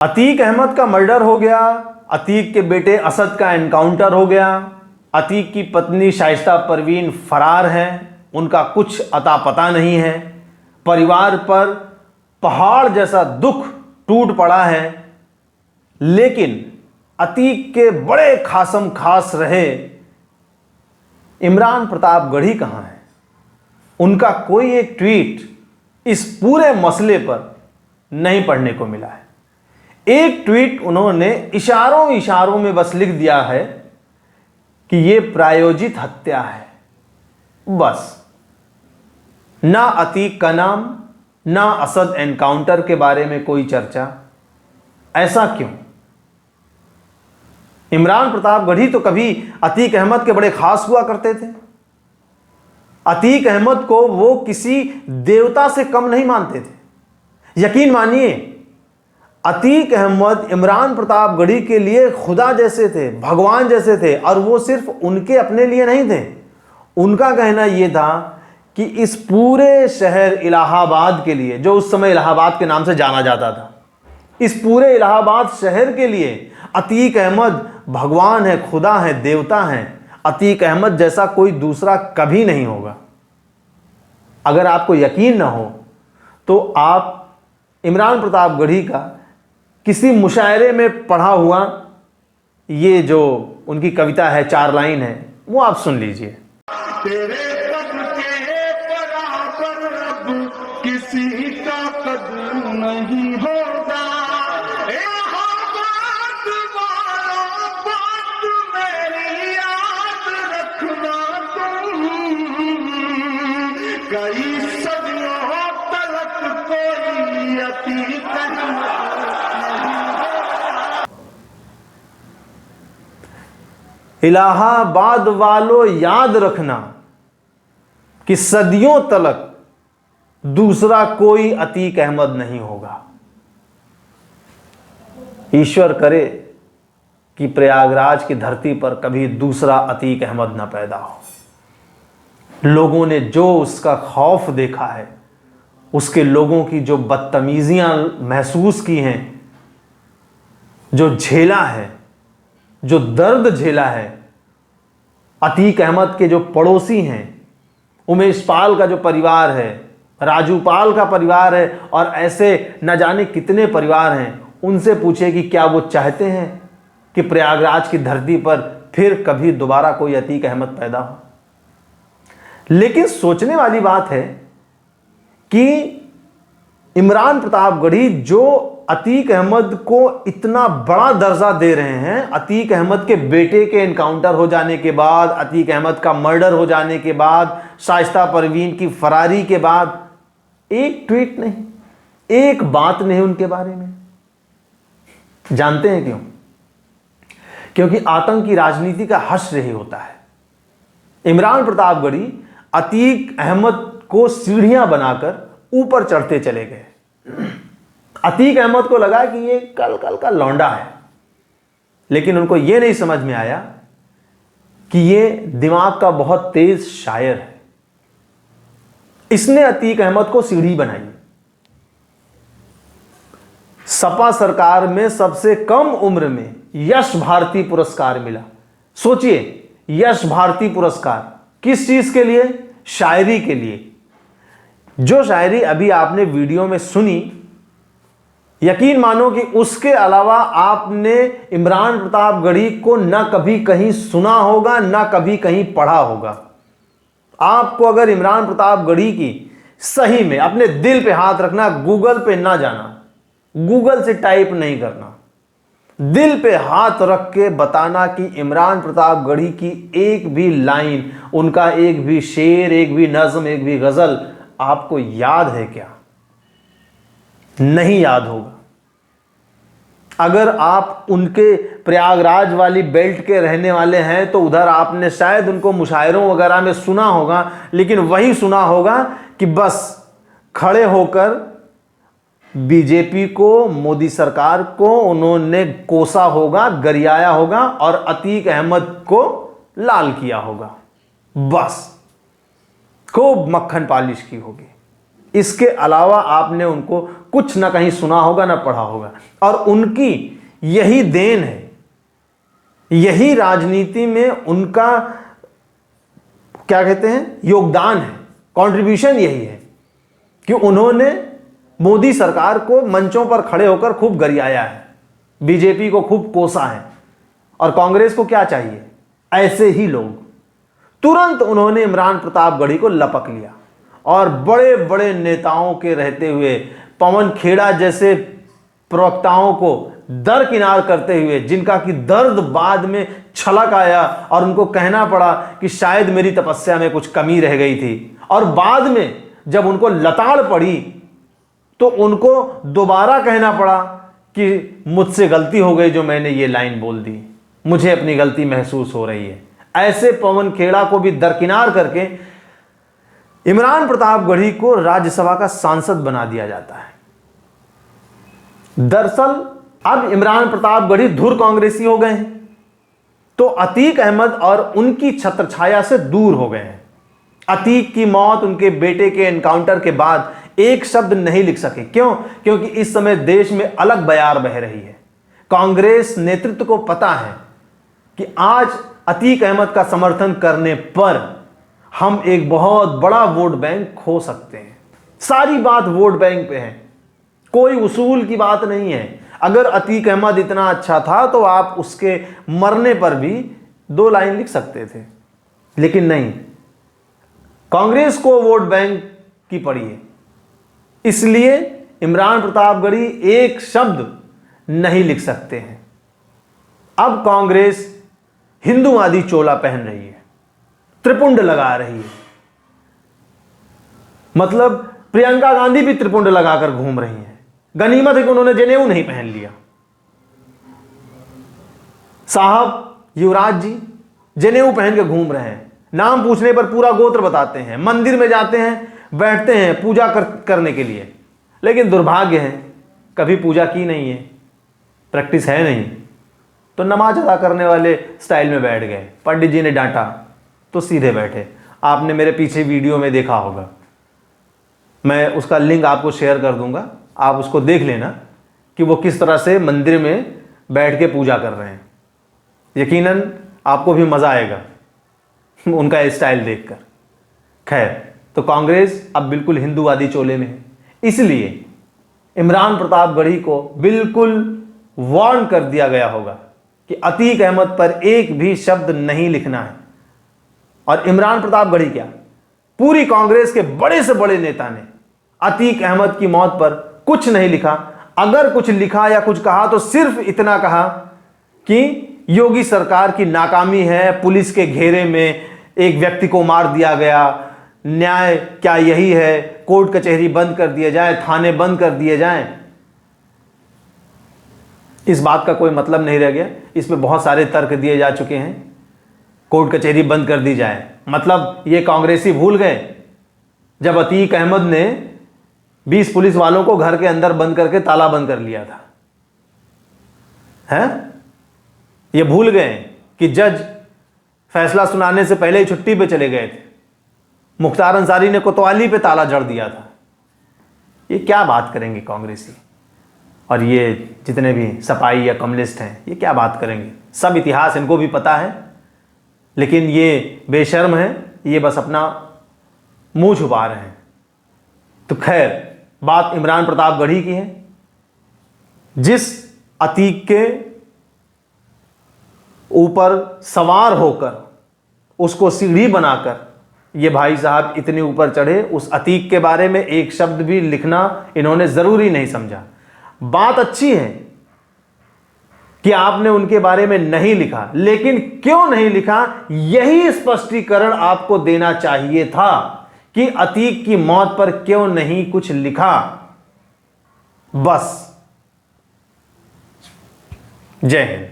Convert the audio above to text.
अतीक अहमद का मर्डर हो गया, अतीक के बेटे असद का एनकाउंटर हो गया, अतीक की पत्नी शाइस्ता परवीन फरार हैं, उनका कुछ अता पता नहीं है, परिवार पर पहाड़ जैसा दुख टूट पड़ा है। लेकिन अतीक के बड़े खासम खास रहे इमरान प्रतापगढ़ी कहां है? उनका कोई एक ट्वीट इस पूरे मसले पर नहीं पढ़ने को मिला है। एक ट्वीट उन्होंने इशारों इशारों में बस लिख दिया है कि यह प्रायोजित हत्या है, बस। ना अतीक का नाम, ना असद एनकाउंटर के बारे में कोई चर्चा। ऐसा क्यों? इमरान प्रतापगढ़ी तो कभी अतीक अहमद के बड़े खास हुआ करते थे। अतीक अहमद को वो किसी देवता से कम नहीं मानते थे। यकीन मानिए, अतीक अहमद इमरान प्रतापगढ़ी के लिए खुदा जैसे थे, भगवान जैसे थे। और वो सिर्फ उनके अपने लिए नहीं थे। उनका कहना यह था कि इस पूरे शहर इलाहाबाद के लिए, जो उस समय इलाहाबाद के नाम से जाना जाता था, इस पूरे इलाहाबाद शहर के लिए अतीक अहमद भगवान है, खुदा है, देवता है। अतीक अहमद जैसा कोई दूसरा कभी नहीं होगा। अगर आपको यकीन ना हो तो आप इमरान प्रतापगढ़ी का किसी मुशायरे में पढ़ा हुआ ये जो उनकी कविता है, 4 लाइन है, वो आप सुन लीजिए। तेरे कद के बराबर अब किसी का कद नहीं होगा। इलाहाबाद वालों, बात मेरी याद रखना तुम, कई सदियों तलक कोई अतीक इलाहाबाद वालों याद रखना कि सदियों तलक दूसरा कोई अतीक अहमद नहीं होगा। ईश्वर करे कि प्रयागराज की धरती पर कभी दूसरा अतीक अहमद न पैदा हो। लोगों ने जो उसका खौफ देखा है, उसके लोगों की जो बदतमीजियां महसूस की हैं, जो झेला है, जो दर्द झेला है, अतीक अहमद के जो पड़ोसी हैं, उमेश पाल का जो परिवार है, राजू पाल का परिवार है, और ऐसे न जाने कितने परिवार हैं, उनसे पूछे कि क्या वो चाहते हैं कि प्रयागराज की धरती पर फिर कभी दोबारा कोई अतीक अहमद पैदा हो। लेकिन सोचने वाली बात है कि इमरान प्रतापगढ़ी जो अतीक अहमद को इतना बड़ा दर्जा दे रहे हैं, अतीक अहमद के बेटे के एनकाउंटर हो जाने के बाद, अतीक अहमद का मर्डर हो जाने के बाद, शाइस्ता परवीन की फरारी के बाद, एक ट्वीट नहीं, एक बात नहीं उनके बारे में। जानते हैं क्यों? क्योंकि आतंक की राजनीति का हश्र यही होता है। इमरान प्रतापगढ़ी अतीक अहमद को सीढ़ियां बनाकर ऊपर चढ़ते चले गए। अतीक अहमद को लगा कि ये कल का लौंडा है, लेकिन उनको यह नहीं समझ में आया कि ये दिमाग का बहुत तेज शायर है। इसने अतीक अहमद को सीढ़ी बनाई। सपा सरकार में सबसे कम उम्र में यश भारती पुरस्कार मिला। सोचिए, यश भारती पुरस्कार किस चीज के लिए? शायरी के लिए। जो शायरी अभी आपने वीडियो में सुनी, यकीन मानो कि उसके अलावा आपने इमरान प्रतापगढ़ी को ना कभी कहीं सुना होगा, ना कभी कहीं पढ़ा होगा। आपको अगर इमरान प्रतापगढ़ी की सही में अपने दिल पे हाथ रखना, गूगल पे ना जाना, गूगल से टाइप नहीं करना, दिल पे हाथ रख के बताना कि इमरान प्रतापगढ़ी की एक भी लाइन, उनका एक भी शेर, एक भी नज्म, एक भी गजल आपको याद है क्या? नहीं याद होगा। अगर आप उनके प्रयागराज वाली बेल्ट के रहने वाले हैं तो उधर आपने शायद उनको मुशायरों वगैरह में सुना होगा, लेकिन वही सुना होगा कि बस खड़े होकर बीजेपी को, मोदी सरकार को उन्होंने कोसा होगा, गरियाया होगा और अतीक अहमद को लाल किया होगा। बस खूब मक्खन पालिश की होगी। इसके अलावा आपने उनको कुछ ना कहीं सुना होगा ना पढ़ा होगा। और उनकी यही देन है, यही राजनीति में उनका क्या कहते हैं योगदान है, कंट्रीब्यूशन यही है कि उन्होंने मोदी सरकार को मंचों पर खड़े होकर खूब गरियाया है, बीजेपी को खूब कोसा है। और कांग्रेस को क्या चाहिए? ऐसे ही लोग। तुरंत उन्होंने इमरान प्रतापगढ़ी को लपक लिया और बड़े बड़े नेताओं के रहते हुए पवन खेड़ा जैसे प्रवक्ताओं को दरकिनार करते हुए, जिनका कि दर्द बाद में छलक आया और उनको कहना पड़ा कि शायद मेरी तपस्या में कुछ कमी रह गई थी, और बाद में जब उनको लताड़ पड़ी तो उनको दोबारा कहना पड़ा कि मुझसे गलती हो गई जो मैंने ये लाइन बोल दी, मुझे अपनी गलती महसूस हो रही है। ऐसे पवन खेड़ा को भी दरकिनार करके इमरान प्रतापगढ़ी को राज्यसभा का सांसद बना दिया जाता है। दरअसल अब इमरान प्रतापगढ़ी धुर कांग्रेसी हो गए हैं, तो अतीक अहमद और उनकी छत्रछाया से दूर हो गए हैं। अतीक की मौत, उनके बेटे के एनकाउंटर के बाद एक शब्द नहीं लिख सके। क्यों? क्योंकि इस समय देश में अलग बयार बह रही है। कांग्रेस नेतृत्व को पता है कि आज अतीक अहमद का समर्थन करने पर हम एक बहुत बड़ा वोट बैंक खो सकते हैं। सारी बात वोट बैंक पे है, कोई उसूल की बात नहीं है। अगर अतीक अहमद इतना अच्छा था तो आप उसके मरने पर भी 2 लाइन लिख सकते थे, लेकिन नहीं, कांग्रेस को वोट बैंक की पड़ी है। इसलिए इमरान प्रतापगढ़ी एक शब्द नहीं लिख सकते हैं। अब कांग्रेस हिंदूवादी चोला पहन रही है, त्रिपुंड लगा रही है। मतलब प्रियंका गांधी भी त्रिपुंड लगाकर घूम रही हैं। गनीमत है कि उन्होंने जनेऊ नहीं पहन लिया। साहब युवराज जी जनेऊ पहन के घूम रहे हैं, नाम पूछने पर पूरा गोत्र बताते हैं, मंदिर में जाते हैं, बैठते हैं पूजा करने के लिए, लेकिन दुर्भाग्य है कभी पूजा की नहीं है, प्रैक्टिस है नहीं, तो नमाज अदा करने वाले स्टाइल में बैठ गए। पंडित जी ने डांटा तो सीधे बैठे। आपने मेरे पीछे वीडियो में देखा होगा, मैं उसका लिंक आपको शेयर कर दूंगा, आप उसको देख लेना कि वो किस तरह से मंदिर में बैठ के पूजा कर रहे हैं। यकीनन आपको भी मज़ा आएगा उनका स्टाइल देखकर। खैर, तो कांग्रेस अब बिल्कुल हिंदूवादी चोले में है। इसलिए इमरान प्रतापगढ़ी को बिल्कुल वार्न कर दिया गया होगा कि अतीक अहमद पर एक भी शब्द नहीं लिखना है। और इमरान प्रतापगढ़ी क्या, पूरी कांग्रेस के बड़े से बड़े नेता ने अतीक अहमद की मौत पर कुछ नहीं लिखा। अगर कुछ लिखा या कुछ कहा तो सिर्फ इतना कहा कि योगी सरकार की नाकामी है, पुलिस के घेरे में एक व्यक्ति को मार दिया गया, न्याय क्या यही है, कोर्ट कचहरी बंद कर दिए जाए, थाने बंद कर दिए जाएं। इस बात का कोई मतलब नहीं रह गया। इसमें बहुत सारे तर्क दिए जा चुके हैं, कोर्ट कचहरी बंद कर दी जाए। मतलब ये कांग्रेसी भूल गए जब अतीक अहमद ने 20 पुलिस वालों को घर के अंदर बंद करके ताला बंद कर लिया था, हैं? ये भूल गए कि जज फैसला सुनाने से पहले ही छुट्टी पे चले गए थे। मुख्तार अंसारी ने कोतवाली पे ताला जड़ दिया था। ये क्या बात करेंगे कांग्रेसी, और ये जितने भी सपाई या कम्युनिस्ट हैं ये क्या बात करेंगे? सब इतिहास इनको भी पता है, लेकिन ये बेशर्म हैं, ये बस अपना मुंह छुपा रहे हैं। तो खैर, बात इमरान प्रतापगढ़ी की है, जिस अतीक के ऊपर सवार होकर उसको सीढ़ी बनाकर ये भाई साहब इतने ऊपर चढ़े, उस अतीक के बारे में एक शब्द भी लिखना इन्होंने जरूरी नहीं समझा। बात अच्छी है कि आपने उनके बारे में नहीं लिखा, लेकिन क्यों नहीं लिखा यही स्पष्टीकरण आपको देना चाहिए था कि अतीक की मौत पर क्यों नहीं कुछ लिखा। बस। जय हिंद।